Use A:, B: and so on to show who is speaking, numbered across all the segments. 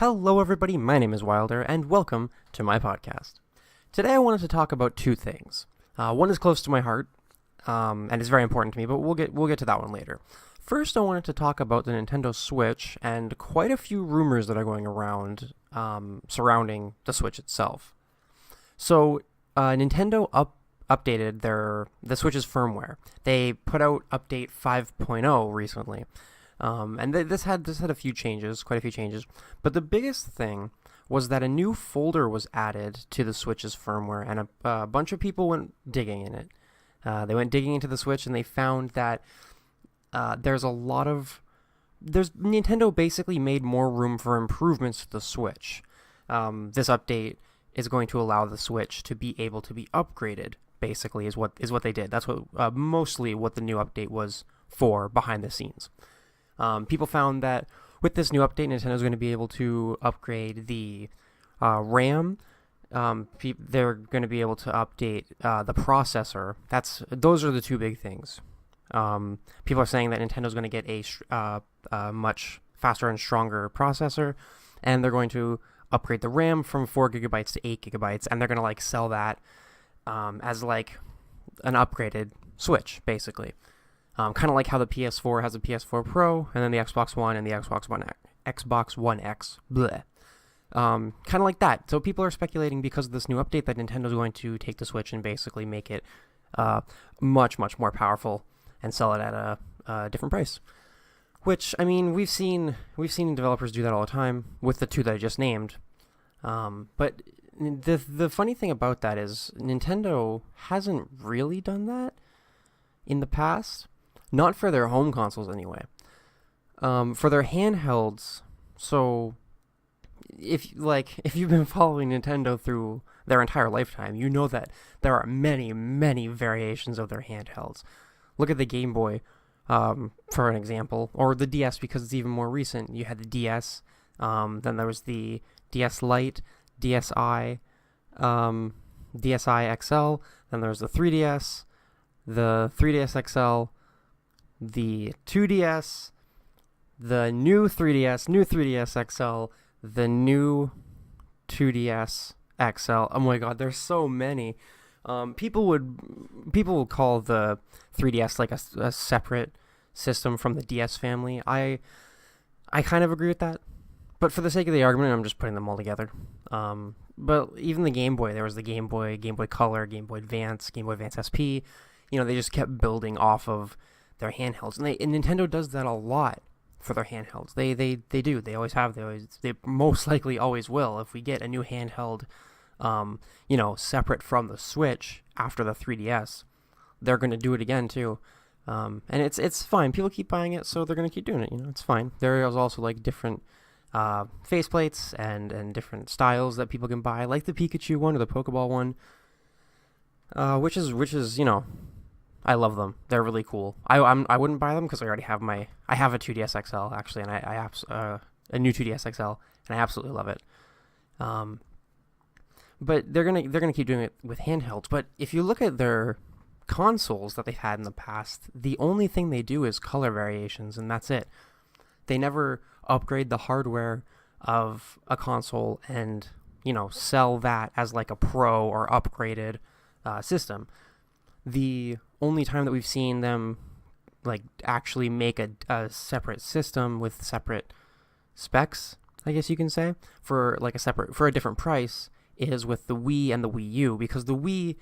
A: Hello everybody, my name is Wilder, and welcome to my podcast. Today I wanted to talk about two things. One is close to my heart, and it's very important to me, but we'll get to that one later. First, I wanted to talk about the Nintendo Switch and quite a few rumors that are going around surrounding the Switch itself. So, Nintendo updated the Switch's firmware. They put out update 5.0 recently. And this had a few changes, quite a few changes. But the biggest thing was that a new folder was added to the Switch's firmware, and a bunch of people went digging in it. They went digging into the Switch, and they found that Nintendo basically made more room for improvements to the Switch. This update is going to allow the Switch to be able to be upgraded. Basically, is what they did. That's what mostly what the new update was for behind the scenes. People found that with this new update, Nintendo's going to be able to upgrade the RAM. They're going to be able to update the processor. Those are the two big things. People are saying that Nintendo's going to get a much faster and stronger processor, and they're going to upgrade the RAM from 4 gigabytes to 8 gigabytes, and they're going to sell that as an upgraded Switch, basically. Kind of like how the PS4 has a PS4 Pro, and then the Xbox One and the Xbox One X. Bleh. Kind of like that. So people are speculating because of this new update that Nintendo's going to take the Switch and basically make it much, much more powerful and sell it at a different price. Which, I mean, we've seen developers do that all the time with the two that I just named. But the funny thing about that is Nintendo hasn't really done that in the past. Not for their home consoles, anyway. For their handhelds, so if you've been following Nintendo through their entire lifetime, you know that there are many, many variations of their handhelds. Look at the Game Boy, for an example, or the DS because it's even more recent. You had the DS, then there was the DS Lite, DSi, DSi XL, then there was the 3DS, the 3DS XL, the 2DS, the new 3DS, new 3DS XL, the new 2DS XL. Oh my god, there's so many. People would call the 3DS like a separate system from the DS family. I kind of agree with that, but for the sake of the argument, I'm just putting them all together. But even the Game Boy, there was the Game Boy Color, Game Boy Advance, Game Boy Advance SP. They just kept building off of their handhelds, and Nintendo does that a lot for their handhelds. They do. They always have. They most likely always will. If we get a new handheld, separate from the Switch after the 3DS, they're going to do it again too. And it's fine. People keep buying it, so they're going to keep doing it. It's fine. There is also different faceplates and different styles that people can buy, like the Pikachu one or the Pokeball one, which is I love them. They're really cool. I wouldn't buy them because I already have I have a 2DS XL actually, and I have a new 2DS XL, and I absolutely love it. But they're gonna keep doing it with handhelds. But if you look at their consoles that they've had in the past, the only thing they do is color variations, and that's it. They never upgrade the hardware of a console and sell that as a pro or upgraded system. The only time that we've seen them actually make a separate system with separate specs, I guess you can say, for a different price is with the Wii and the Wii U, because the Wii,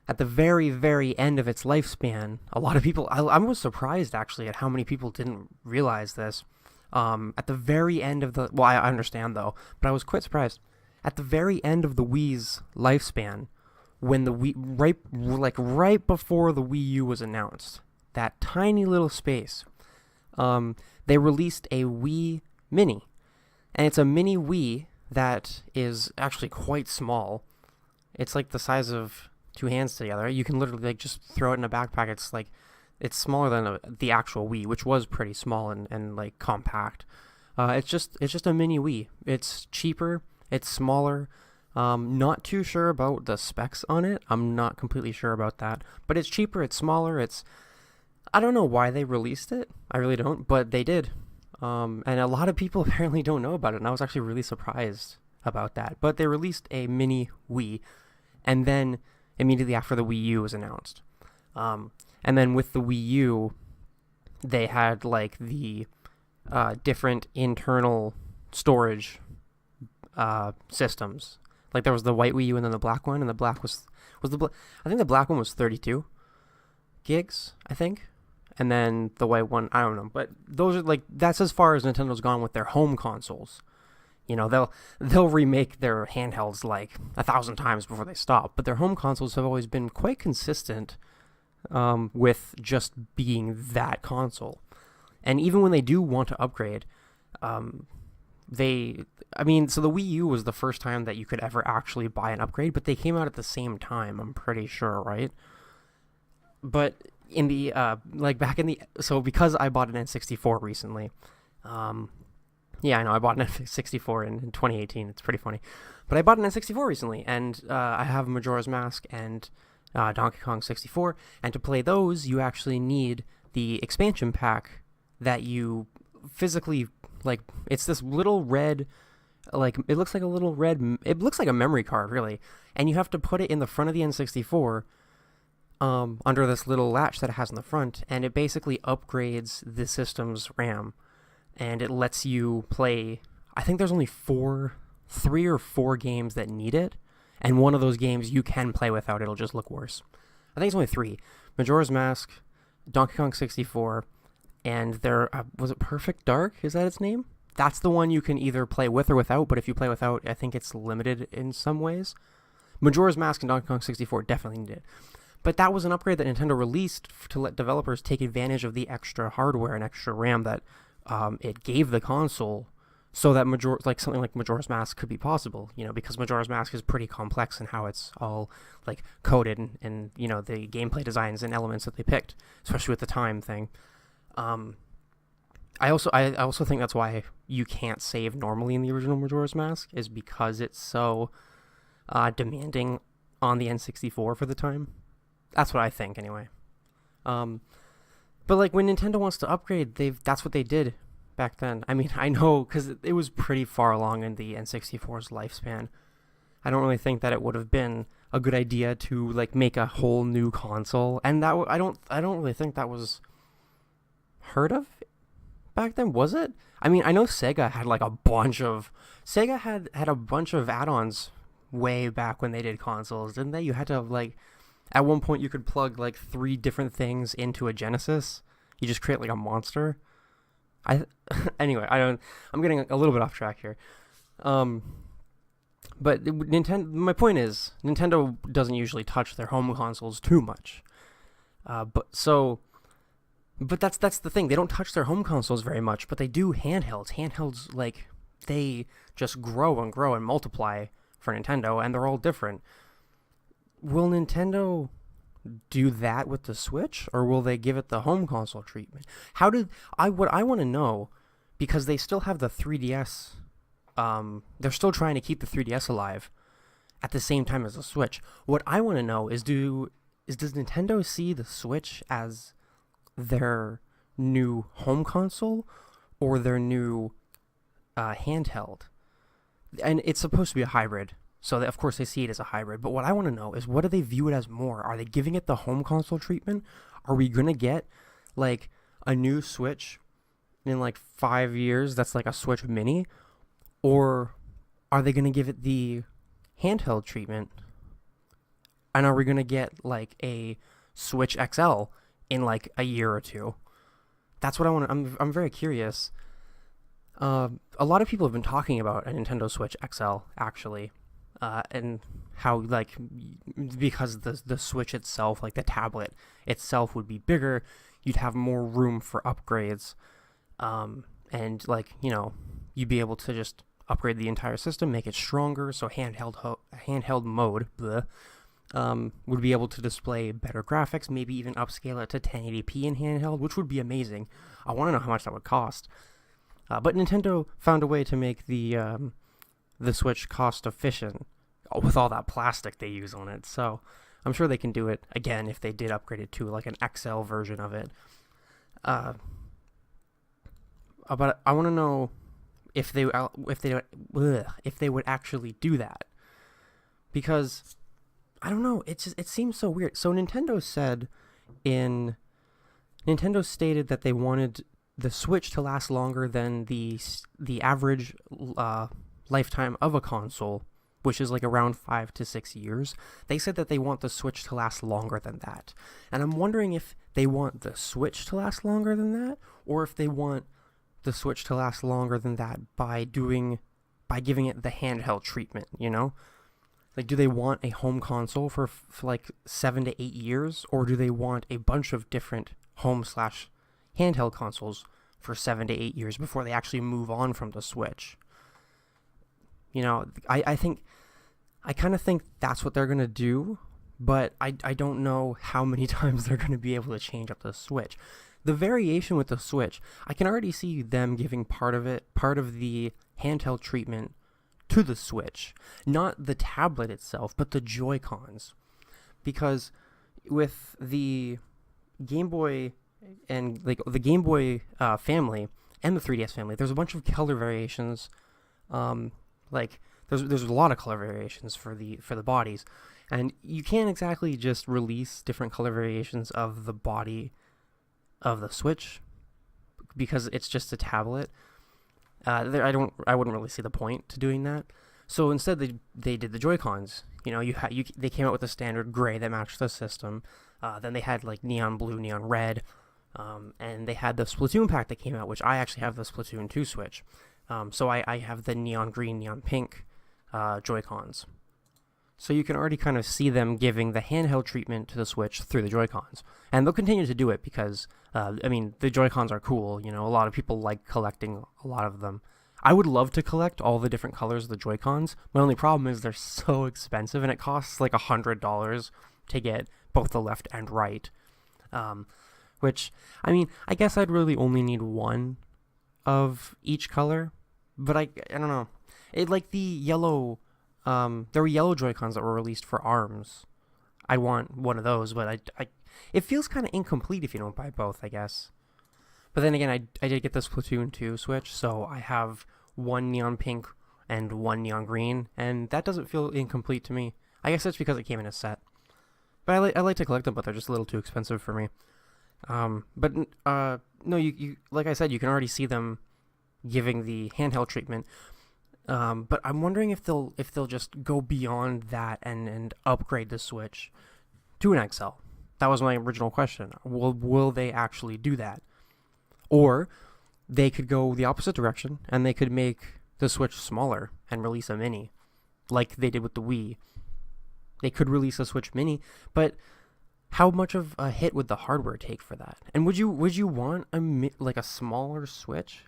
A: at the very, very end of its lifespan, a lot of people, I was surprised actually at how many people didn't realize this. At the very end of I understand though, but I was quite surprised. At the very end of the Wii's lifespan, when the Wii, right before the Wii U was announced, that tiny little space, they released a Wii Mini, and it's a mini Wii that is actually quite small. It's the size of two hands together. You can literally just throw it in a backpack. It's smaller than the actual Wii, which was pretty small and compact. It's just a mini Wii. It's cheaper. It's smaller. Not too sure about the specs on it. I'm not completely sure about that. But it's cheaper, it's smaller, I don't know why they released it. I really don't, but they did. And a lot of people apparently don't know about it, and I was actually really surprised about that. But they released a mini Wii, and then immediately after the Wii U was announced. And then with the Wii U, they had like the different internal storage systems. Like there was the white Wii U and then the black one, and the black I think the black one was 32 gigs, I think. And then the white one, I don't know, but those are like, that's as far as Nintendo's gone with their home consoles. You know, they'll remake their handhelds like 1,000 times before they stop, but their home consoles have always been quite consistent with just being that console. And even when they do want to upgrade, so the Wii U was the first time that you could ever actually buy an upgrade, but they came out at the same time, I'm pretty sure, right? But in the, because I bought an N64 recently, yeah, I know, I bought an N64 in 2018, it's pretty funny, but I bought an N64 recently, and I have Majora's Mask and Donkey Kong 64, and to play those, you actually need the expansion pack that you physically, like, it's this little red, like, it looks like a memory card, really, and you have to put it in the front of the N64, under this little latch that it has in the front, and it basically upgrades the system's RAM, and it lets you play, I think there's only 3 or 4 games that need it, and one of those games you can play without, it'll just look worse. I think it's only 3. Majora's Mask, Donkey Kong 64, and was it Perfect Dark? Is that its name? That's the one you can either play with or without, but if you play without, I think it's limited in some ways. Majora's Mask and Donkey Kong 64 definitely need it. But that was an upgrade that Nintendo released to let developers take advantage of the extra hardware and extra RAM that it gave the console, so that something like Majora's Mask could be possible. You know, because Majora's Mask is pretty complex in how it's all like coded and you know the gameplay designs and elements that they picked, especially with the time thing. I also think that's why you can't save normally in the original Majora's Mask, is because it's so demanding on the N64 for the time. That's what I think, anyway. But like when Nintendo wants to upgrade, that's what they did back then. I mean, I know because it was pretty far along in the N64's lifespan. I don't really think that it would have been a good idea to like make a whole new console, and that I don't really think that was heard of back then, was it? I mean, I know Sega had like a bunch of add-ons way back when they did consoles, didn't they? You had to like. At one point, you could plug, like, 3 different things into a Genesis. You just create, like, a monster. Anyway, I'm getting a little bit off track here. But my point is, Nintendo doesn't usually touch their home consoles too much. But that's the thing. They don't touch their home consoles very much, but they do handhelds. Handhelds, like, they just grow and grow and multiply for Nintendo, and they're all different. Will Nintendo do that with the Switch, or will they give it the home console treatment? What I want to know, because they still have the 3DS, they're still trying to keep the 3DS alive at the same time as the Switch. What I want to know is does Nintendo see the Switch as their new home console or their new handheld? And it's supposed to be a hybrid. So, of course, they see it as a hybrid. But what I want to know is, what do they view it as more? Are they giving it the home console treatment? Are we going to get, like, a new Switch in, like, 5 years that's, like, a Switch Mini? Or are they going to give it the handheld treatment? And are we going to get, like, a Switch XL in, like, a year or two? That's what I want to... I'm very curious. A lot of people have been talking about a Nintendo Switch XL, actually. And how, like, because the Switch itself, like the tablet itself would be bigger, you'd have more room for upgrades, and, like, you know, you'd be able to just upgrade the entire system, make it stronger, so handheld mode would be able to display better graphics, maybe even upscale it to 1080p in handheld, which would be amazing. I want to know how much that would cost. But Nintendo found a way to make the Switch cost efficient with all that plastic they use on it. So I'm sure they can do it again if they did upgrade it to like an XL version of it. but I want to know if they would actually do that, because I don't know. It seems so weird. So Nintendo stated that they wanted the Switch to last longer than the average lifetime of a console, which is like around 5 to 6 years. They said that they want the Switch to last longer than that. And I'm wondering if they want the Switch to last longer than that, or if they want the Switch to last longer than that by giving it the handheld treatment, you know? Like, do they want a home console for like 7 to 8 years, or do they want a bunch of different home/handheld consoles for 7 to 8 years before they actually move on from the Switch? You know, I kind of think that's what they're going to do, but I don't know how many times they're going to be able to change up the Switch. The variation with the Switch, I can already see them giving part of the handheld treatment to the Switch. Not the tablet itself, but the Joy-Cons. Because with the Game Boy and like the Game Boy family and the 3DS family, there's a bunch of color variations. Like there's a lot of color variations for the bodies, and you can't exactly just release different color variations of the body of the Switch because it's just a tablet. I wouldn't really see the point to doing that. So instead, they did the Joy-Cons. You know, they came out with a standard gray that matched the system. Then they had like neon blue, neon red, and they had the Splatoon pack that came out, which I actually have the Splatoon 2 Switch. So I have the neon green, neon pink Joy-Cons. So you can already kind of see them giving the handheld treatment to the Switch through the Joy-Cons. And they'll continue to do it because, the Joy-Cons are cool. You know, a lot of people like collecting a lot of them. I would love to collect all the different colors of the Joy-Cons. My only problem is they're so expensive, and it costs like $100 to get both the left and right. Which, I guess I'd really only need one of each color. But I don't know. It like the yellow... there were yellow Joy-Cons that were released for ARMS. I want one of those, but it feels kind of incomplete if you don't buy both, I guess. But then again, I did get the Splatoon 2 Switch, so I have one neon pink and one neon green, and that doesn't feel incomplete to me. I guess that's because it came in a set. But I like to collect them, but they're just a little too expensive for me. No, you like I said, you can already see them giving the handheld treatment. But I'm wondering if they'll just go beyond that and upgrade the Switch to an XL. That was my original question. Will they actually do that? Or they could go the opposite direction and they could make the Switch smaller and release a mini, like they did with the Wii. They could release a Switch mini, but how much of a hit would the hardware take for that? And would you want a smaller Switch?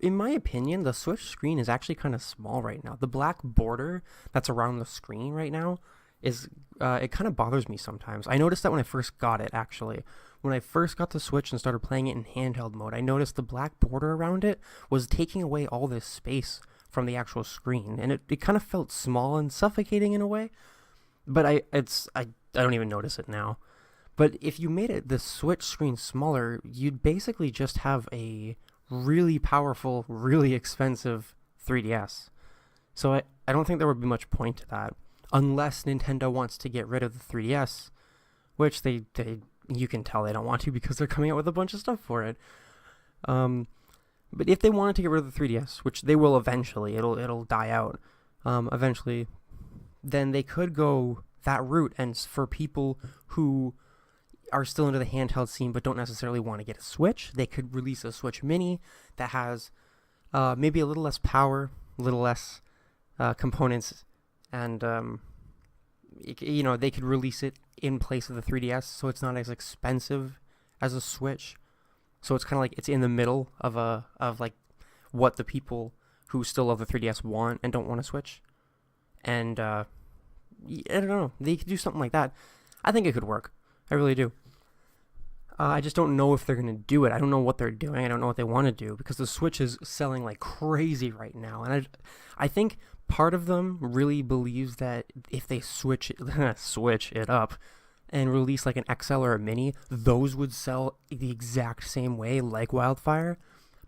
A: In my opinion, the Switch screen is actually kind of small right now. The black border that's around the screen right now is it kind of bothers me sometimes. I noticed that when I first got it, actually. When I first got the Switch and started playing it in handheld mode, I noticed the black border around it was taking away all this space from the actual screen, and it kind of felt small and suffocating in a way. But I don't even notice it now. But if you made the Switch screen smaller, you'd basically just have a really powerful, really expensive 3DS. So I don't think there would be much point to that, unless Nintendo wants to get rid of the 3DS, which they you can tell they don't want to because they're coming out with a bunch of stuff for it. But if they wanted to get rid of the 3DS, which they will eventually, it'll die out eventually, then they could go that route. And for people who are still into the handheld scene but don't necessarily want to get a Switch, they could release a Switch Mini that has maybe a little less power, a little less components, and they could release it in place of the 3DS, so it's not as expensive as a Switch. So it's kind of like it's in the middle of like what the people who still love the 3DS want and don't want to Switch. And I don't know, they could do something like that. I think it could work. I really do. I just don't know if they're going to do it. I don't know what they're doing. I don't know what they want to do because the Switch is selling like crazy right now. And I think part of them really believes that if they switch it up and release like an XL or a Mini, those would sell the exact same way like wildfire.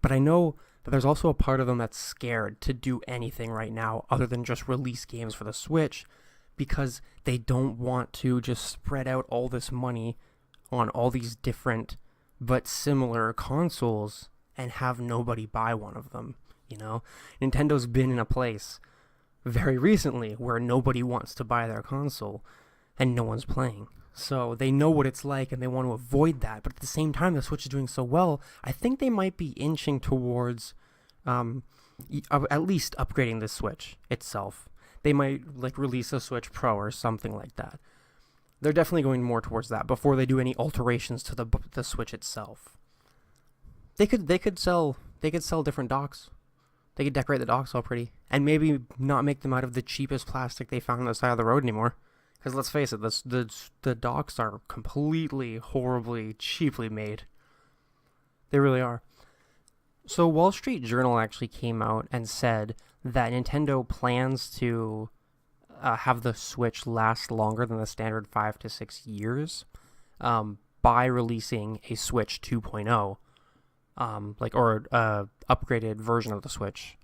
A: But I know that there's also a part of them that's scared to do anything right now other than just release games for the Switch, because they don't want to just spread out all this money on all these different but similar consoles and have nobody buy one of them, you know? Nintendo's been in a place very recently where nobody wants to buy their console and no one's playing. So they know what it's like and they want to avoid that. But at the same time, the Switch is doing so well, I think they might be inching towards at least upgrading the Switch itself. They might like release a Switch Pro or something like that. They're definitely going more towards that before they do any alterations to the Switch itself. They could sell different docks. They could decorate the docks all pretty, and maybe not make them out of the cheapest plastic they found on the side of the road anymore. Because let's face it, the docks are completely, horribly, cheaply made. They really are. So Wall Street Journal actually came out and said that Nintendo plans to have the Switch last longer than the standard 5 to 6 years by releasing a Switch 2.0, or upgraded version of the Switch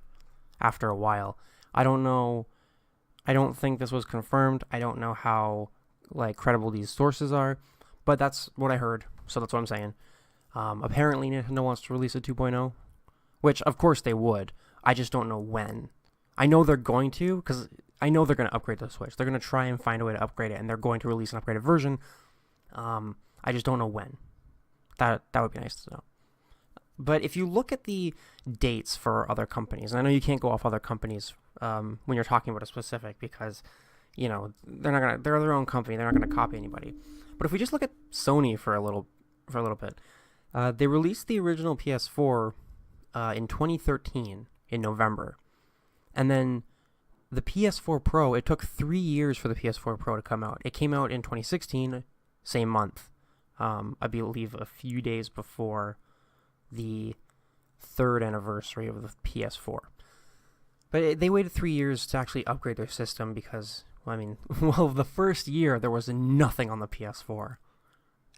A: after a while. I don't know. I don't think this was confirmed. I don't know how credible these sources are, but that's what I heard. So that's what I'm saying. Apparently Nintendo wants to release a 2.0, which of course they would. I just don't know when. I know they're going to, because I know they're going to upgrade the Switch. They're going to try and find a way to upgrade it, and they're going to release an upgraded version. I just don't know when. That would be nice to know. But if you look at the dates for other companies, and I know you can't go off other companies when you're talking about a specific, because they're their own company. They're not going to copy anybody. But if we just look at Sony for a little bit, they released the original PS4 in 2013 in November, and then the PS4 Pro. It took 3 years for the PS4 Pro to come out. It came out in 2016, same month. I believe a few days before the 3rd anniversary of the PS4. But they waited 3 years to actually upgrade their system because, the first year there was nothing on the PS4.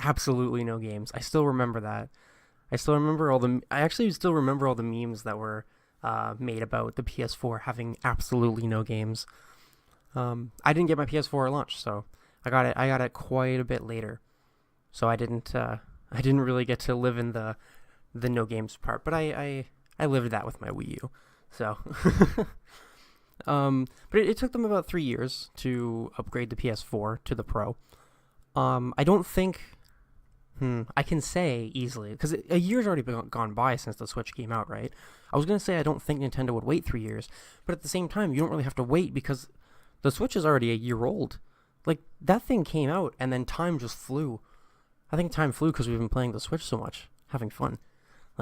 A: Absolutely no games. I still remember that. I actually still remember all the memes that were made about the PS4 having absolutely no games. I didn't get my PS4 at launch, so I got it quite a bit later. So I didn't really get to live in the no games part, but I lived that with my Wii U. So, but it took them about 3 years to upgrade the PS4 to the Pro. I don't think I can say easily, because a year's already gone by since the Switch came out, right? I was going to say I don't think Nintendo would wait 3 years, but at the same time, you don't really have to wait because the Switch is already a year old. That thing came out, and then time just flew. I think time flew because we've been playing the Switch so much, having fun.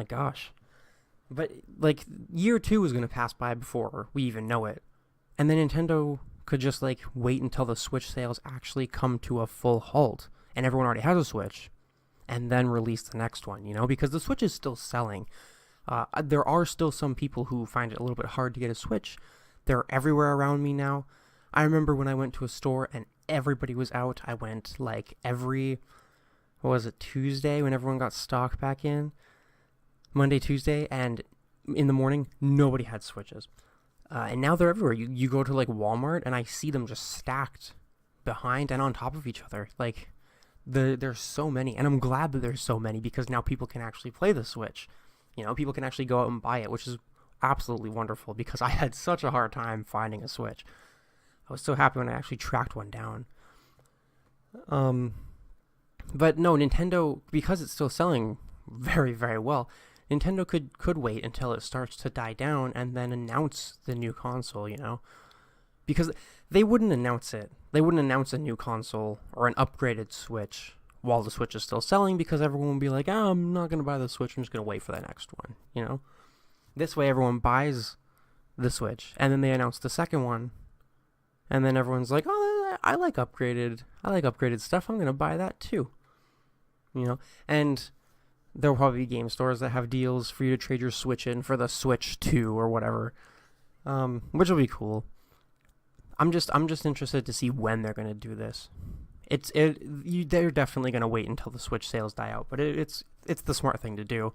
A: Gosh. But, year 2 is going to pass by before we even know it. And then Nintendo could just, wait until the Switch sales actually come to a full halt, and everyone already has a Switch, and then release the next one, because the Switch is still selling. There are still some people who find it a little bit hard to get a Switch. They're everywhere around me now. I remember when I went to a store and everybody was out. I went, every, Tuesday when everyone got stock back in? Monday, Tuesday, and in the morning, nobody had Switches. And now they're everywhere. You go to, Walmart, and I see them just stacked behind and on top of each other. There's so many, and I'm glad that there's so many because now people can actually play the Switch. People can actually go out and buy it, which is absolutely wonderful because I had such a hard time finding a Switch. I was so happy when I actually tracked one down. But no, Nintendo, because it's still selling very, very well, Nintendo could wait until it starts to die down and then announce the new console, Because they wouldn't announce it. They wouldn't announce a new console or an upgraded Switch while the Switch is still selling because everyone would be like, I'm not going to buy the Switch. I'm just going to wait for the next one, This way everyone buys the Switch and then they announce the second one. And then everyone's like, oh, I like upgraded stuff. I'm going to buy that too, And there'll probably be game stores that have deals for you to trade your Switch in for the Switch 2 or whatever, which will be cool. I'm just interested to see when they're going to do this. They're definitely going to wait until the Switch sales die out, but it's the smart thing to do.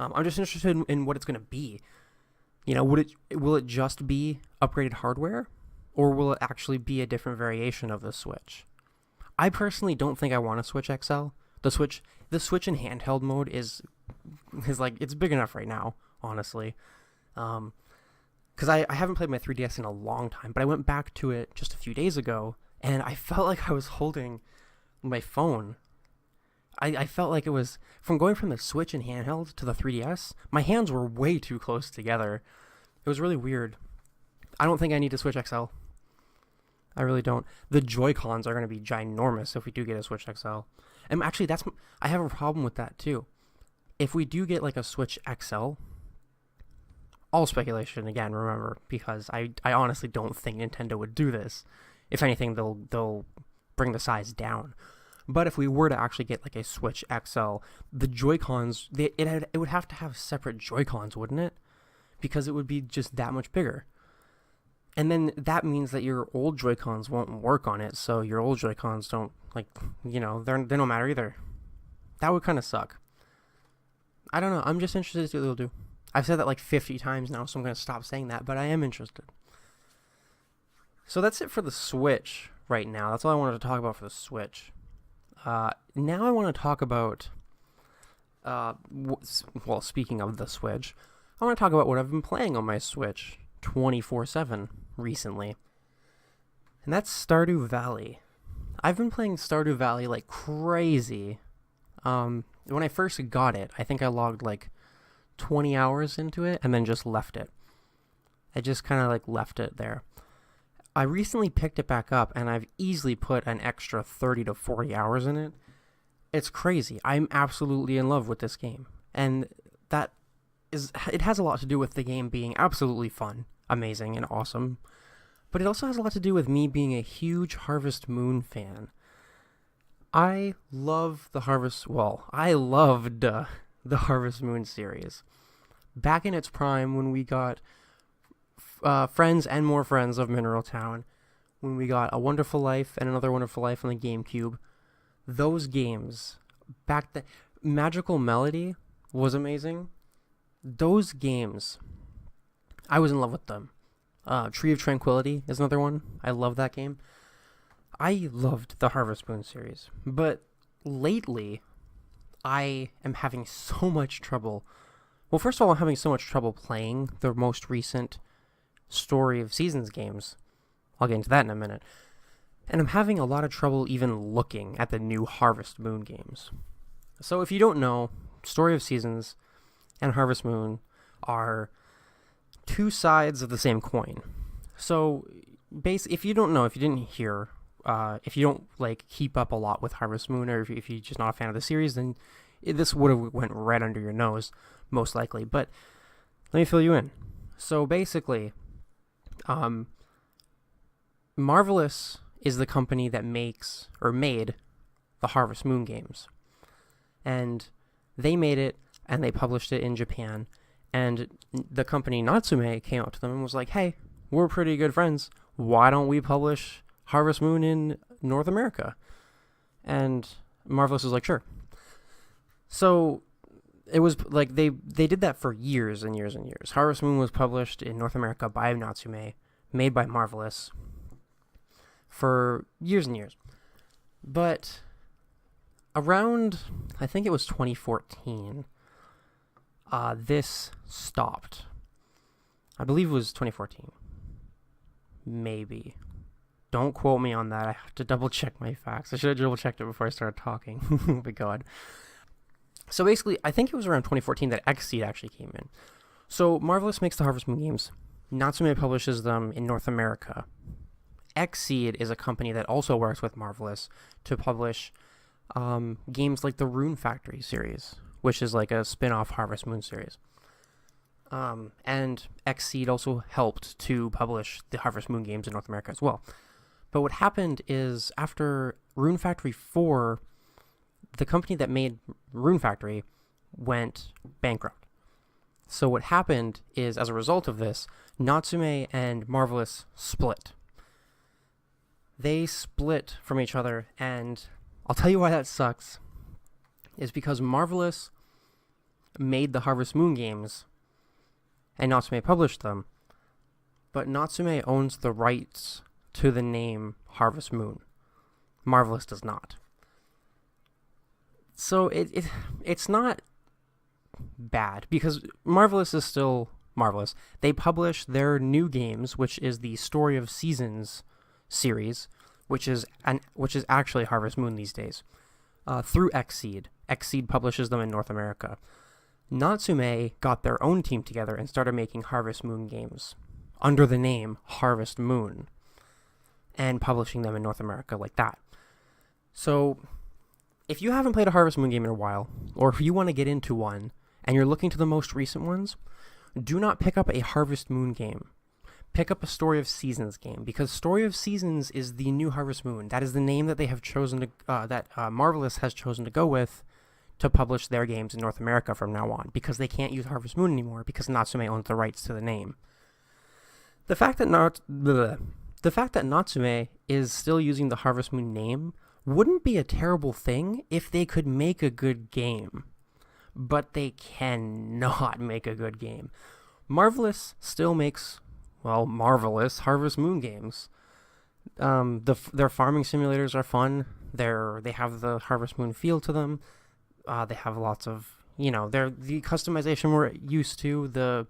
A: I'm just interested in what it's going to be. You know, will it just be upgraded hardware, or will it actually be a different variation of the Switch? I personally don't think I want a Switch XL. The Switch in handheld mode is like, it's big enough right now, honestly. Because I haven't played my 3DS in a long time, but I went back to it just a few days ago, and I felt like I was holding my phone. I felt like it was, from going from the Switch in handheld to the 3DS, my hands were way too close together. It was really weird. I don't think I need a Switch XL. I really don't. The Joy-Cons are going to be ginormous if we do get a Switch XL. And actually, I have a problem with that too. If we do get like a Switch XL, all speculation again, remember, because I honestly don't think Nintendo would do this. If anything, they'll bring the size down. But if we were to actually get like a Switch XL, the Joy-Cons, it would have to have separate Joy-Cons, wouldn't it? Because it would be just that much bigger. And then that means that your old Joy-Cons won't work on it, so your old Joy-Cons don't, like, you know, they don't matter either. That would kind of suck. I don't know. I'm just interested to see what they'll do. I've said that like 50 times now, so I'm going to stop saying that, but I am interested. So that's it for the Switch right now. That's all I wanted to talk about for the Switch. Now I want to talk about, well, speaking of the Switch, I want to talk about what I've been playing on my Switch 24/7 recently. And that's Stardew Valley. I've been playing Stardew Valley like crazy. When I first got it, I think I logged like 20 hours into it and then just left it. I just kind of like left it there. I recently picked it back up and I've easily put an extra 30 to 40 hours in it. It's crazy. I'm absolutely in love with this game. And it has a lot to do with the game being absolutely fun, amazing, and awesome. But it also has a lot to do with me being a huge Harvest Moon fan. I loved the Harvest Moon series. Back in its prime, when we got Friends and More Friends of Mineral Town, when we got A Wonderful Life and Another Wonderful Life on the GameCube, those games, Magical Melody was amazing. Those games, I was in love with them. Tree of Tranquility is another one. I love that game. I loved the Harvest Moon series. But lately, I am having so much trouble. Well, first of all, I'm having so much trouble playing the most recent Story of Seasons games. I'll get into that in a minute. And I'm having a lot of trouble even looking at the new Harvest Moon games. So if you don't know, Story of Seasons and Harvest Moon are two sides of the same coin. So, if you don't know, if you didn't hear, if you don't like keep up a lot with Harvest Moon, or if you're just not a fan of the series, then this would have went right under your nose, most likely. But let me fill you in. So basically, Marvelous is the company that made the Harvest Moon games, and they made it. And they published it in Japan, and the company Natsume came up to them and was like, hey, we're pretty good friends. Why don't we publish Harvest Moon in North America? And Marvelous was like, sure. So it was like they did that for years and years and years. Harvest Moon was published in North America by Natsume, made by Marvelous, for years and years. But around, I think it was 2014... this stopped. I believe it was 2014. Maybe. Don't quote me on that. I have to double check my facts. I should have double checked it before I started talking. Oh my god. So basically, I think it was around 2014 that Xseed actually came in. So Marvelous makes the Harvest Moon games. Natsume publishes them in North America. Xseed is a company that also works with Marvelous to publish games like the Rune Factory series, which is like a spin-off Harvest Moon series. And Xseed also helped to publish the Harvest Moon games in North America as well. But what happened is, after Rune Factory 4, the company that made Rune Factory went bankrupt. So what happened is, as a result of this, Natsume and Marvelous split. They split from each other, and I'll tell you why that sucks. Is because Marvelous made the Harvest Moon games, and Natsume published them, but Natsume owns the rights to the name Harvest Moon. Marvelous does not. So it's not bad, because Marvelous is still Marvelous. They publish their new games, which is the Story of Seasons series, which is actually Harvest Moon these days, through Xseed. Xseed publishes them in North America. Natsume got their own team together and started making Harvest Moon games under the name Harvest Moon and publishing them in North America like that. So if you haven't played a Harvest Moon game in a while, or if you want to get into one and you're looking to the most recent ones, do not pick up a Harvest Moon game. Pick up a Story of Seasons game, because Story of Seasons is the new Harvest Moon. That is the name that they have chosen to, that Marvelous has chosen to go with to publish their games in North America from now on, because they can't use Harvest Moon anymore because Natsume owns the rights to the name. The fact that Natsume is still using the Harvest Moon name wouldn't be a terrible thing if they could make a good game, but they cannot make a good game. Marvelous still makes, well, marvelous Harvest Moon games. Their farming simulators are fun. They have the Harvest Moon feel to them. They have lots of, they're the customization we're used to, the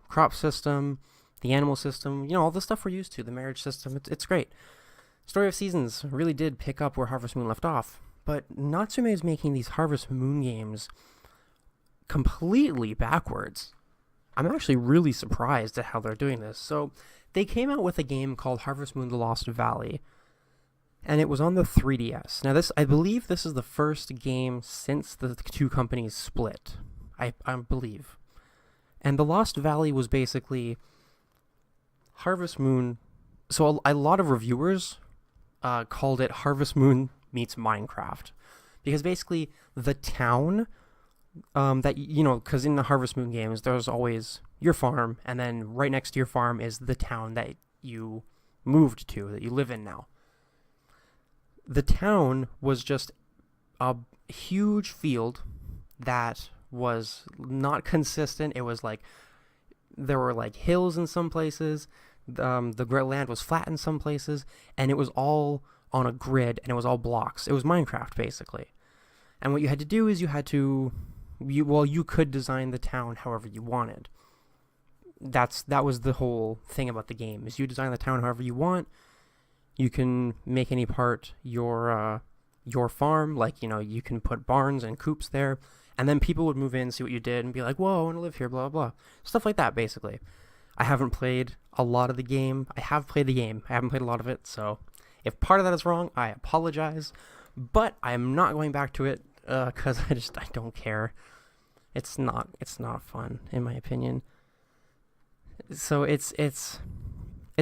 A: crop system, the animal system, all the stuff we're used to, the marriage system. It's great. Story of Seasons really did pick up where Harvest Moon left off, but Natsume is making these Harvest Moon games completely backwards. I'm actually really surprised at how they're doing this. So they came out with a game called Harvest Moon: The Lost Valley, and it was on the 3DS. Now, I believe this is the first game since the two companies split. I believe. And The Lost Valley was basically Harvest Moon. So a lot of reviewers called it Harvest Moon meets Minecraft, because basically the town that, because in the Harvest Moon games, there's always your farm, and then right next to your farm is the town that you moved to, that you live in now. The town was just a huge field that was not consistent. It was like, there were like hills in some places, the land was flat in some places, and it was all on a grid, and it was all blocks. It was Minecraft, basically. And what you had to do is you could design the town however you wanted. That was the whole thing about the game, is you design the town however you want. You can make any part your farm, like, you can put barns and coops there, and then people would move in, see what you did, and be like, whoa, I want to live here, blah, blah, blah. Stuff like that, basically. I haven't played a lot of the game. I have played the game. I haven't played a lot of it, so if part of that is wrong, I apologize, but I'm not going back to it, because I don't care. It's not fun, in my opinion. So it's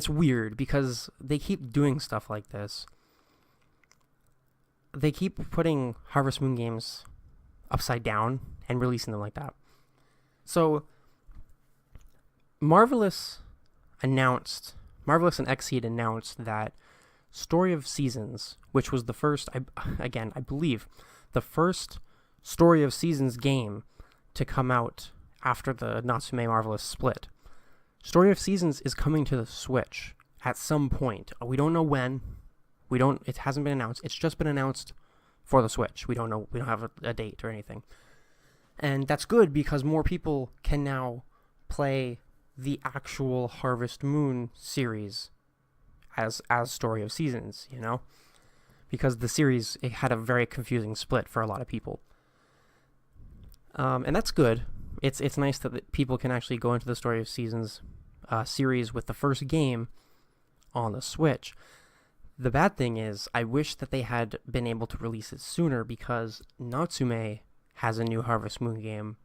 A: weird, because they keep doing stuff like this. They keep putting Harvest Moon games upside down and releasing them like that. So Marvelous and Xseed announced that Story of Seasons, which was the first, I believe, the first Story of Seasons game to come out after the Natsume Marvelous split. Story of Seasons is coming to the Switch at some point. We don't know when. It hasn't been announced. It's just been announced for the Switch. We don't know. We don't have a date or anything. And that's good, because more people can now play the actual Harvest Moon series as Story of Seasons, because the series, it had a very confusing split for a lot of people. And that's good. It's nice that people can actually go into the Story of Seasons series with the first game on the Switch. The bad thing is, I wish that they had been able to release it sooner, because Natsume has a new Harvest Moon game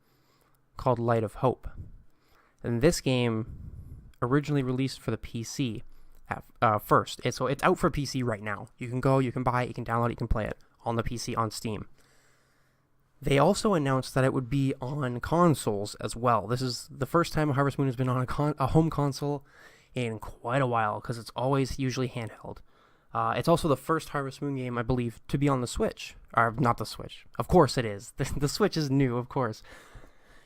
A: called Light of Hope. And this game originally released for the PC at first. It's out for PC right now. You can go, you can buy it, you can download it, you can play it on the PC on Steam. They also announced that it would be on consoles as well. This is the first time Harvest Moon has been on a home console in quite a while, because it's always usually handheld. It's also the first Harvest Moon game, I believe, to be on the Switch. Or, not the Switch. Of course it is. The Switch is new, of course.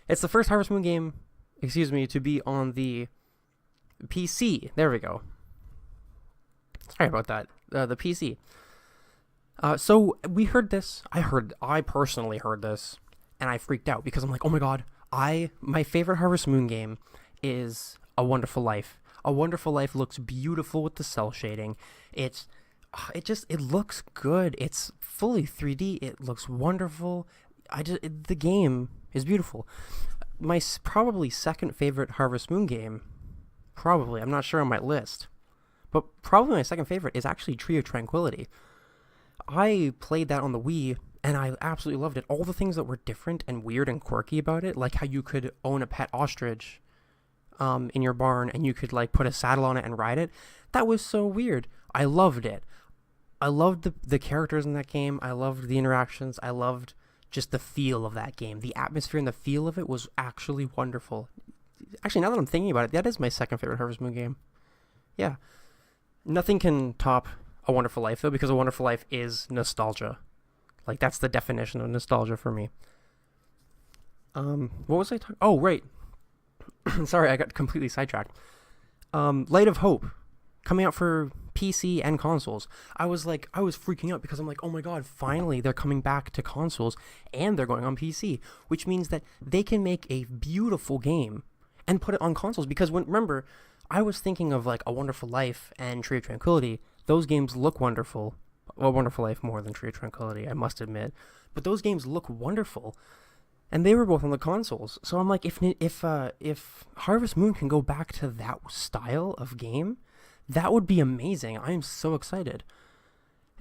A: It's the first Harvest Moon game, to be on the PC. There we go. Sorry about that. The PC. So we heard this. I personally heard this, and I freaked out because I'm like, oh my god, my favorite Harvest Moon game is A Wonderful Life. A Wonderful Life looks beautiful with the cell shading. It looks good. It's fully 3D. It looks wonderful. The game is beautiful. My probably second favorite Harvest Moon game, I'm not sure on my list, but probably my second favorite is actually Tree of Tranquility. I played that on the Wii, and I absolutely loved it. All the things that were different and weird and quirky about it, like how you could own a pet ostrich in your barn, and you could like put a saddle on it and ride it. That was so weird. I loved it. I loved the characters in that game. I loved the interactions. I loved just the feel of that game. The atmosphere and the feel of it was actually wonderful. Actually, now that I'm thinking about it, that is my second favorite Harvest Moon game. Yeah. Nothing can top A Wonderful Life, though, because A Wonderful Life is nostalgia. Like, that's the definition of nostalgia for me. What was I talking? Oh, right. Sorry, I got completely sidetracked. Light of Hope, coming out for PC and consoles. I was freaking out because I'm like, oh my god, finally they're coming back to consoles and they're going on PC, which means that they can make a beautiful game and put it on consoles. Because remember, I was thinking of like A Wonderful Life and Tree of Tranquility. Those games look wonderful. A Wonderful Life more than Tree of Tranquility, I must admit. But those games look wonderful. And they were both on the consoles. So I'm like, if Harvest Moon can go back to that style of game, that would be amazing. I am so excited.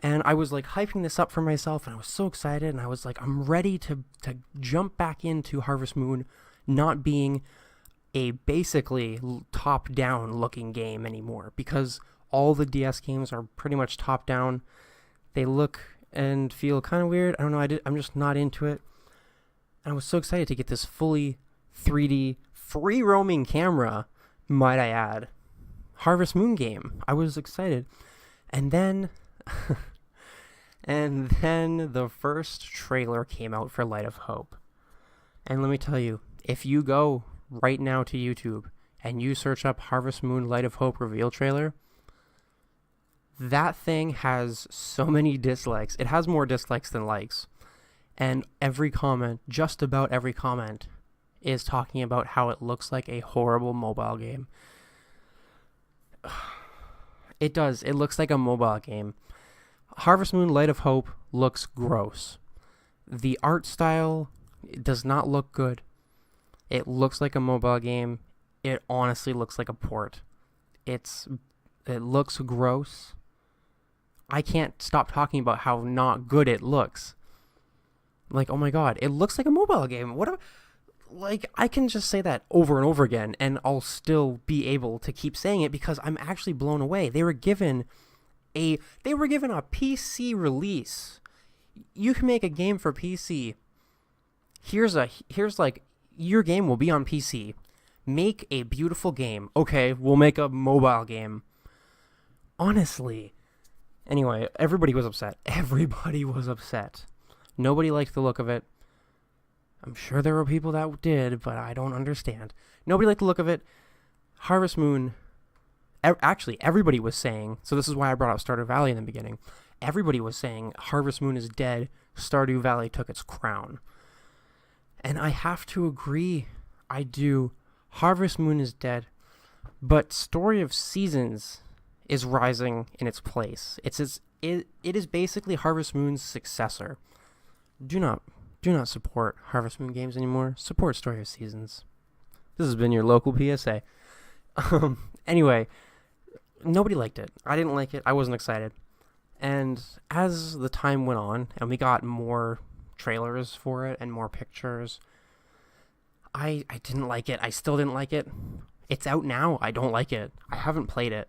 A: And I was like hyping this up for myself, and I was so excited, and I was like, I'm ready to jump back into Harvest Moon not being a basically top-down looking game anymore, because all the DS games are pretty much top-down. They look and feel kind of weird. I don't know, I'm just not into it. And I was so excited to get this fully 3D, free-roaming camera, might I add, Harvest Moon game. I was excited. And then the first trailer came out for Light of Hope. And let me tell you, if you go right now to YouTube and you search up Harvest Moon Light of Hope reveal trailer, that thing has so many dislikes. It has more dislikes than likes. And every comment, just about every comment, is talking about how it looks like a horrible mobile game. It does. It looks like a mobile game. Harvest Moon Light of Hope looks gross. The art style does not look good. It looks like a mobile game. It honestly looks like a port. It looks gross. I can't stop talking about how not good it looks. Like, oh my god, it looks like a mobile game. I can just say that over and over again, and I'll still be able to keep saying it because I'm actually blown away. They were given a PC release. You can make a game for PC. Here's your game will be on PC. Make a beautiful game. Okay, we'll make a mobile game. Honestly. Anyway, everybody was upset. Nobody liked the look of it. I'm sure there were people that did, but I don't understand. Nobody liked the look of it. Harvest Moon, actually, everybody was saying, so this is why I brought up Stardew Valley in the beginning. Everybody was saying Harvest Moon is dead. Stardew Valley took its crown. And I have to agree. I do. Harvest Moon is dead. But Story of Seasons is rising in its place. It is basically Harvest Moon's successor. Do not support Harvest Moon games anymore. Support Story of Seasons. This has been your local PSA. Anyway, nobody liked it. I didn't like it. I wasn't excited. And as the time went on, and we got more trailers for it and more pictures, I didn't like it. I still didn't like it. It's out now. I don't like it. I haven't played it.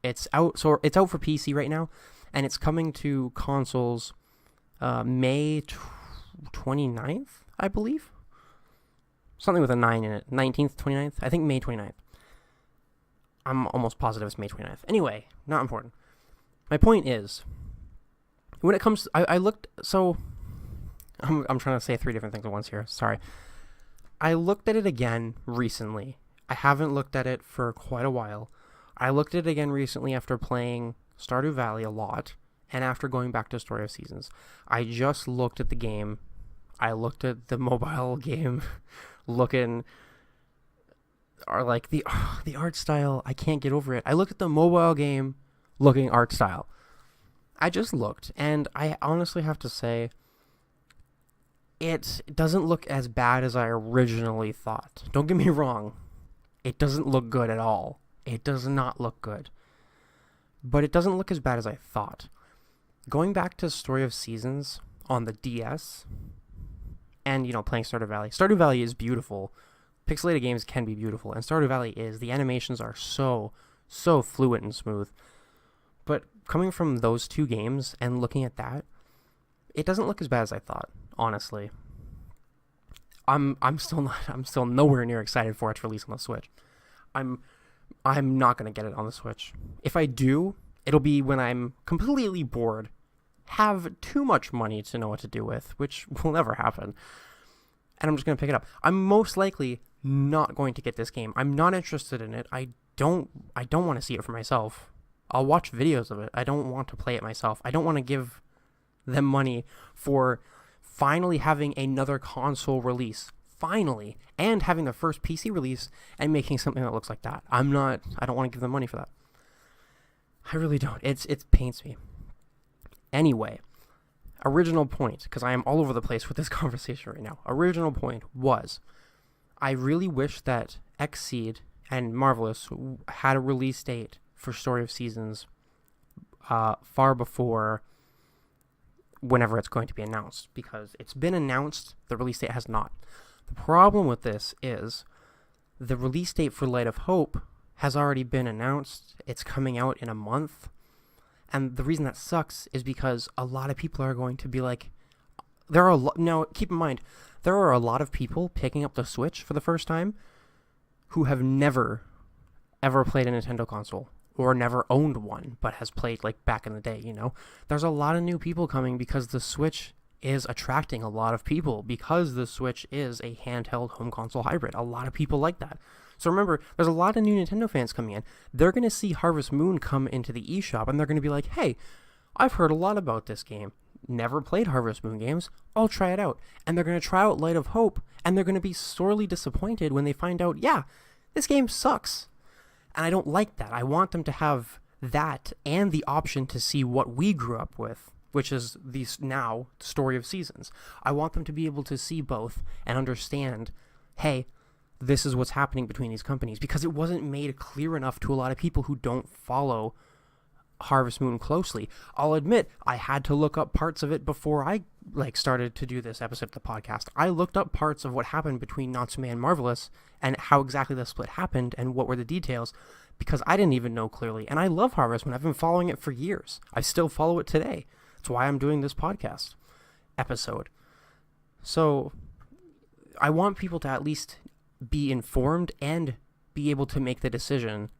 A: It's out. So it's out for PC right now, and it's coming to consoles May 29th, I believe. Something with a 9 in it. 19th, 29th? I think May 29th. I'm almost positive it's May 29th. Anyway, not important. my point is, when it comes to, I looked, so I'm trying to say 3 different things at once here. Sorry. I looked at it again recently. I haven't looked at it for quite a while. I looked at it again recently after playing Stardew Valley a lot and after going back to Story of Seasons. I just looked at the game. I looked at the mobile game looking, or like the art style. I can't get over it. I looked at the mobile game looking art style. I just looked, and I honestly have to say, it doesn't look as bad as I originally thought. Don't get me wrong. It doesn't look good at all. It does not look good. But it doesn't look as bad as I thought. Going back to Story of Seasons on the DS, and, playing Stardew Valley. Stardew Valley is beautiful. Pixelated games can be beautiful, and Stardew Valley is. The animations are so fluid and smooth. But coming from those 2 games and looking at that, it doesn't look as bad as I thought, honestly. I'm still nowhere near excited for its release on the Switch. I'm not going to get it on the Switch. If I do, it'll be when I'm completely bored, have too much money to know what to do with, which will never happen, and I'm just going to pick it up. I'm most likely not going to get this game. I'm not interested in it. I don't want to see it for myself. I'll watch videos of it. I don't want to play it myself. I don't want to give them money for finally having another console release. Finally. And having the first PC release and making something that looks like that. I don't want to give them money for that. I really don't. It pains me. Anyway, original point, because I am all over the place with this conversation right now. Original point was, I really wish that Xseed and Marvelous had a release date for Story of Seasons far before whenever it's going to be announced, because it's been announced, the release date has not. The problem with this is the release date for Light of Hope has already been announced. It's coming out in a month. And the reason that sucks is because a lot of people are going to be like, now keep in mind, there are a lot of people picking up the Switch for the first time who have never, ever played a Nintendo console or never owned one, but has played like back in the day, There's a lot of new people coming because the Switch is attracting a lot of people, because the Switch is a handheld home console hybrid. A lot of people like that. So remember, there's a lot of new Nintendo fans coming in. They're going to see Harvest Moon come into the eShop, and they're going to be like, hey, I've heard a lot about this game. Never played Harvest Moon games. I'll try it out. And they're going to try out Light of Hope, and they're going to be sorely disappointed when they find out, yeah, this game sucks. And I don't like that. I want them to have that and the option to see what we grew up with, which is now Story of Seasons. I want them to be able to see both and understand, hey, this is what's happening between these companies, because it wasn't made clear enough to a lot of people who don't follow Harvest Moon closely. I'll admit, I had to look up parts of it before I started to do this episode of the podcast. I looked up parts of what happened between Natsume and Marvelous and how exactly the split happened and what were the details, because I didn't even know clearly. And I love Harvest Moon. I've been following it for years. I still follow it today. That's why I'm doing this podcast episode. So I want people to at least be informed and be able to make the decision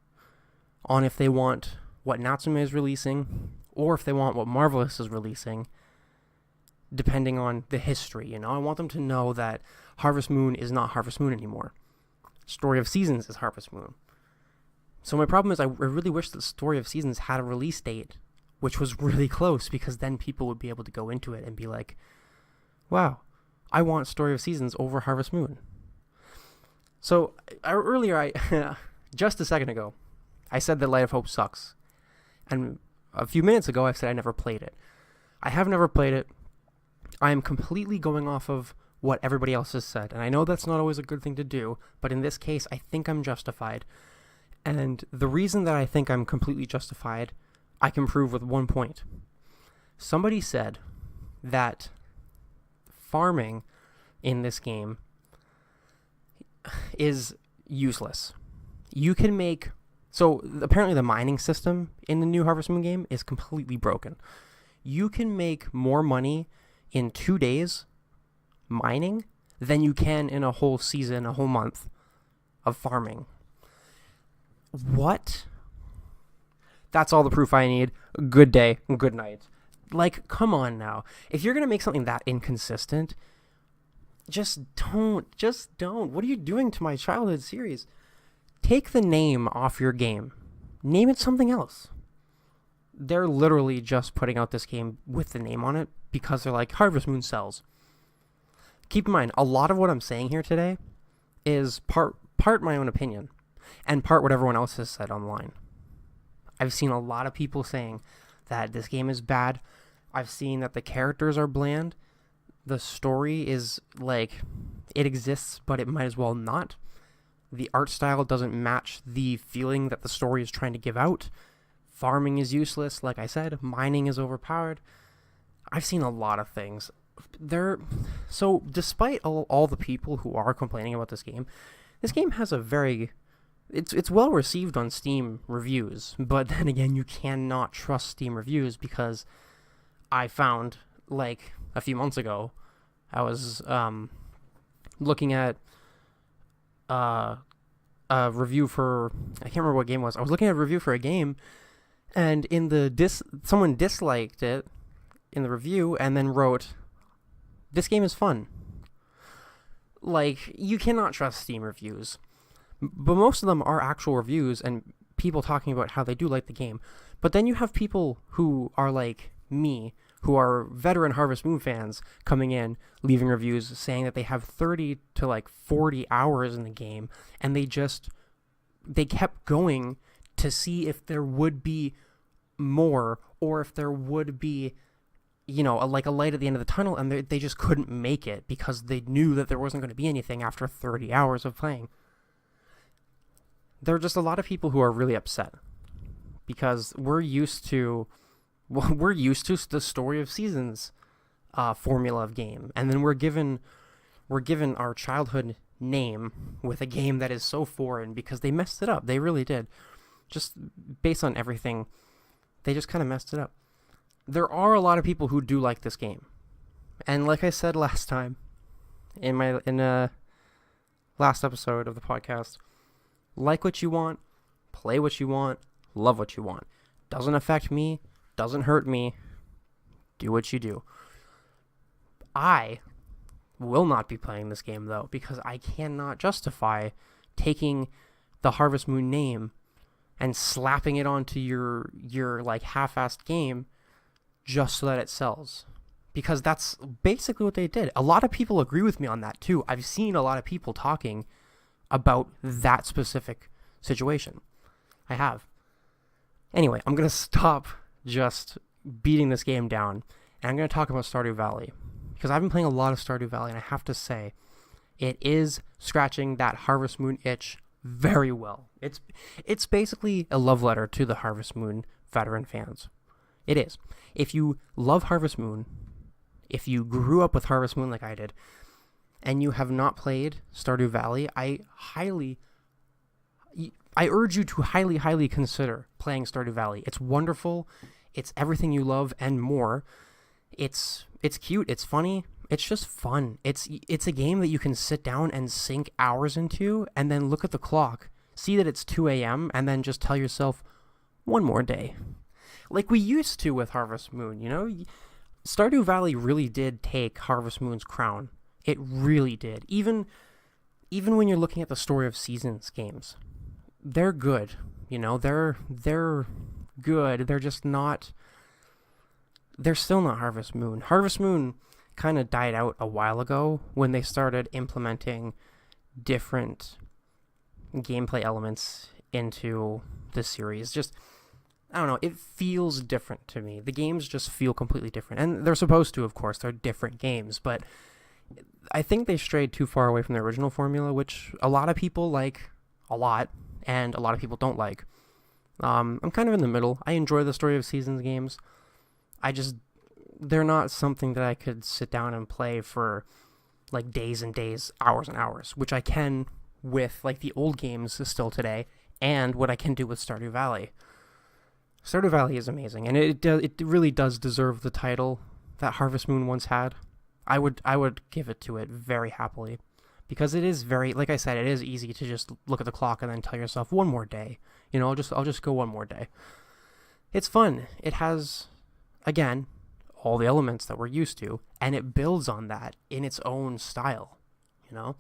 A: on if they want what Natsume is releasing or if they want what Marvelous is releasing, depending on the history. I want them to know that Harvest Moon is not Harvest Moon anymore. Story of Seasons is Harvest Moon. So my problem is I really wish that Story of Seasons had a release date which was really close, because then people would be able to go into it and be like, wow, I want Story of Seasons over Harvest Moon. So earlier, just a second ago, I said that Light of Hope sucks. And a few minutes ago, I said I never played it. I have never played it. I am completely going off of what everybody else has said. And I know that's not always a good thing to do, but in this case, I think I'm justified. And the reason that I think I'm completely justified, I can prove with one point. Somebody said that farming in this game is useless. You can make... So apparently the mining system in the new Harvest Moon game is completely broken. You can make more money in 2 days mining than you can in a whole season, a whole month of farming. What? That's all the proof I need. Good day, good night. Like, come on now. If you're going to make something that inconsistent, just don't. What are you doing to my childhood series? Take the name off your game. Name it something else. They're literally just putting out this game with the name on it because they're like, Harvest Moon sells. Keep in mind, a lot of what I'm saying here today is part my own opinion and part what everyone else has said online. I've seen a lot of people saying that this game is bad. I've seen that the characters are bland. The story is like, it exists, but it might as well not. The art style doesn't match the feeling that the story is trying to give out. Farming is useless, like I said. Mining is overpowered. I've seen a lot of things. So despite all the people who are complaining about this game has a very... It's well received on Steam reviews, but then again, you cannot trust Steam reviews because I found, like, a few months ago, I was looking at a review for... I can't remember what game it was. I was looking at a review for a game, and in the someone disliked it in the review and then wrote, "This game is fun." Like, you cannot trust Steam reviews. But most of them are actual reviews and people talking about how they do like the game. But then you have people who are like me, who are veteran Harvest Moon fans, coming in, leaving reviews saying that they have 30 to like 40 hours in the game, and they kept going to see if there would be more, or if there would be, you know, a light at the end of the tunnel, and they just couldn't make it because they knew that there wasn't going to be anything after 30 hours of playing. There are just a lot of people who are really upset because we're used to the story of seasons formula of game, and then we're given our childhood name with a game that is so foreign because they messed it up. They really did. Just based on everything, they just kind of messed it up. There are a lot of people who do like this game, and like I said last time in last episode of the podcast, like what you want, play what you want, love what you want. Doesn't affect me, doesn't hurt me. Do what you do. I will not be playing this game, though, because I cannot justify taking the Harvest Moon name and slapping it onto your like half-assed game just so that it sells. Because that's basically what they did. A lot of people agree with me on that, too. I've seen a lot of people talking about that specific situation. I have. Anyway, I'm going to stop just beating this game down, and I'm going to talk about Stardew Valley, because I've been playing a lot of Stardew Valley, and I have to say, it is scratching that Harvest Moon itch very well. It's basically a love letter to the Harvest Moon veteran fans. It is. If you love Harvest Moon, if you grew up with Harvest Moon like I did, and you have not played Stardew Valley, I urge you to highly consider playing Stardew Valley. It's wonderful. It's everything you love and more. It's cute. It's funny. It's just fun. It's a game that you can sit down and sink hours into, and then look at the clock, see that it's 2 a.m., and then just tell yourself, one more day. Like we used to with Harvest Moon, you know? Stardew Valley really did take Harvest Moon's crown. It really did. Even when you're looking at the Story of Seasons games, they're good. You know, they're good. They're just not... They're still not Harvest Moon. Harvest Moon kind of died out a while ago when they started implementing different gameplay elements into the series. Just, I don't know, it feels different to me. The games just feel completely different. And they're supposed to, of course. They're different games, but I think they strayed too far away from the original formula, which a lot of people like a lot, and a lot of people don't like. I'm kind of in the middle. I enjoy the Story of Seasons games. They're not something that I could sit down and play for like days and days, hours and hours, which I can with like the old games still today, and what I can do with Stardew Valley. Stardew Valley is amazing, and it really does deserve the title that Harvest Moon once had. I would give it to it very happily, because it is very, like I said, it is easy to just look at the clock and then tell yourself one more day. You know, I'll just go one more day. It's fun. It has, again, all the elements that we're used to, and it builds on that in its own style, you know?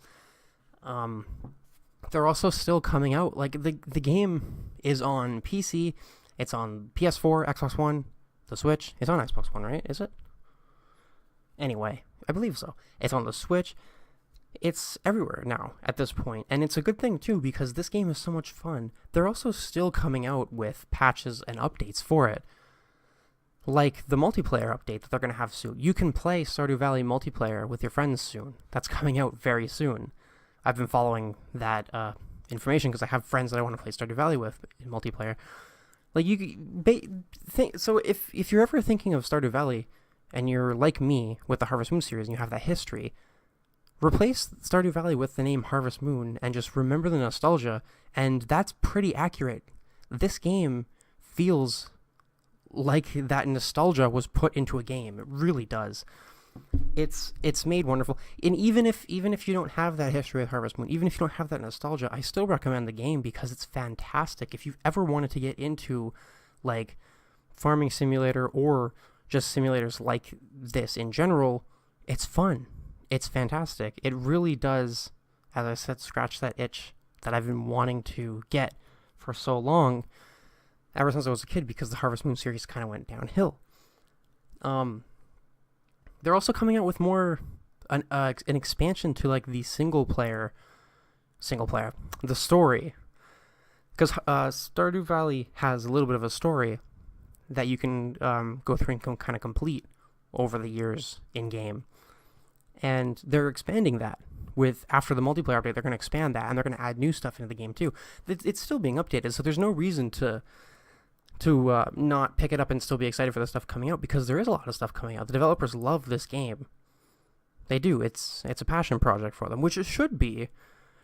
A: They're also still coming out. Like, the game is on PC, it's on PS4, Xbox One, the Switch. It's on Xbox One, right? Is it? Anyway, I believe so. It's on the Switch. It's everywhere now at this point, and it's a good thing too because this game is so much fun. They're also still coming out with patches and updates for it, like the multiplayer update that they're going to have soon. You can play Stardew Valley multiplayer with your friends soon. That's coming out very soon. I've been following that information because I have friends that I want to play Stardew Valley with in multiplayer. Like, so if you're ever thinking of Stardew Valley and you're like me with the Harvest Moon series and you have that history, replace Stardew Valley with the name Harvest Moon and just remember the nostalgia, and that's pretty accurate. This game feels like that nostalgia was put into a game. It really does. It's made wonderful. And even if you don't have that history with Harvest Moon, even if you don't have that nostalgia, I still recommend the game because it's fantastic. If you've ever wanted to get into like farming simulator or just simulators like this in general, it's fun. It's fantastic. It really does, as I said, scratch that itch that I've been wanting to get for so long, ever since I was a kid, because the Harvest Moon series kind of went downhill. They're also coming out with more, an expansion to like the single player, the story, because Stardew Valley has a little bit of a story that you can go through and kind of complete over the years in game. And they're expanding that after the multiplayer update. They're going to expand that, and they're going to add new stuff into the game too. It's still being updated, so there's no reason to not pick it up and still be excited for the stuff coming out, because there is a lot of stuff coming out. The developers love this game. They do. It's a passion project for them, which it should be,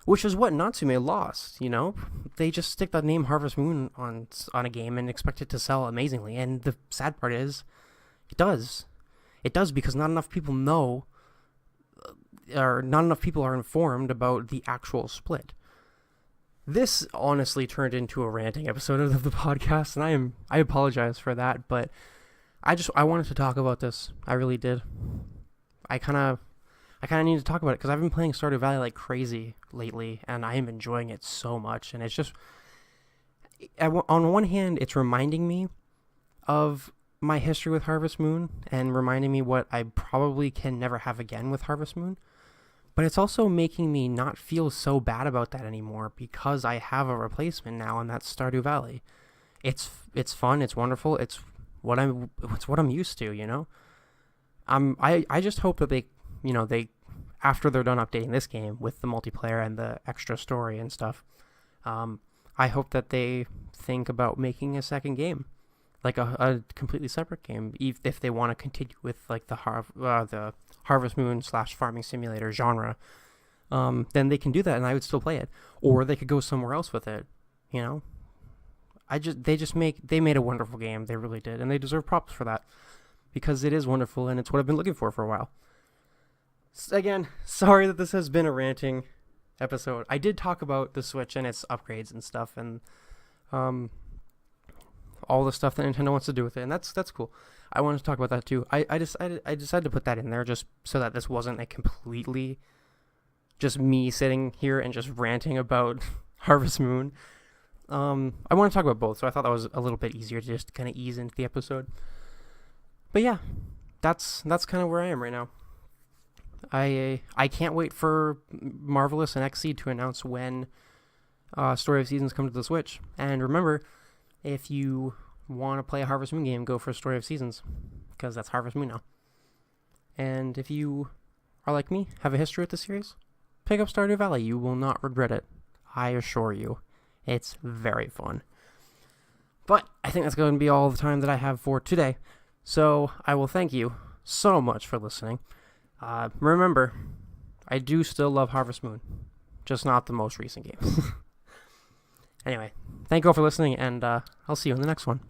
A: which is what Natsume lost, you know? They just stick the name Harvest Moon on a game and expect it to sell amazingly, and the sad part is, it does. It does, because not enough people know, or not enough people are informed about the actual split. This honestly turned into a ranting episode of the podcast, and I apologize for that, but I wanted to talk about this. I really did. I kind of need to talk about it because I've been playing Stardew Valley like crazy lately, and I am enjoying it so much. And it's just, on one hand, it's reminding me of my history with Harvest Moon and reminding me what I probably can never have again with Harvest Moon. But it's also making me not feel so bad about that anymore because I have a replacement now, and that's Stardew Valley. It's fun, it's wonderful, it's what I'm used to, you know. I just hope that they after they're done updating this game with the multiplayer and the extra story and stuff, I hope that they think about making a second game, like a completely separate game, if they want to continue with like the Harvest Moon / farming simulator genre. Then they can do that, and I would still play it, or they could go somewhere else with it. You know, they made a wonderful game. They really did, and they deserve props for that because it is wonderful, and it's what I've been looking for a while. Again, sorry that this has been a ranting episode. I did talk about the Switch and its upgrades and stuff, and all the stuff that Nintendo wants to do with it, and that's cool. I wanted to talk about that too. I decided to put that in there just so that this wasn't a completely just me sitting here and just ranting about Harvest Moon. I want to talk about both, so I thought that was a little bit easier to just kind of ease into the episode. But yeah, that's kind of where I am right now. I can't wait for Marvelous and XSEED to announce when Story of Seasons come to the Switch. And remember, if you want to play a Harvest Moon game, go for Story of Seasons, because that's Harvest Moon now. And if you are like me, have a history with the series, pick up Stardew Valley. You will not regret it. I assure you. It's very fun. But I think that's going to be all the time that I have for today. So I will thank you so much for listening. Remember, I do still love Harvest Moon, just not the most recent games. Anyway, thank you all for listening, and I'll see you in the next one.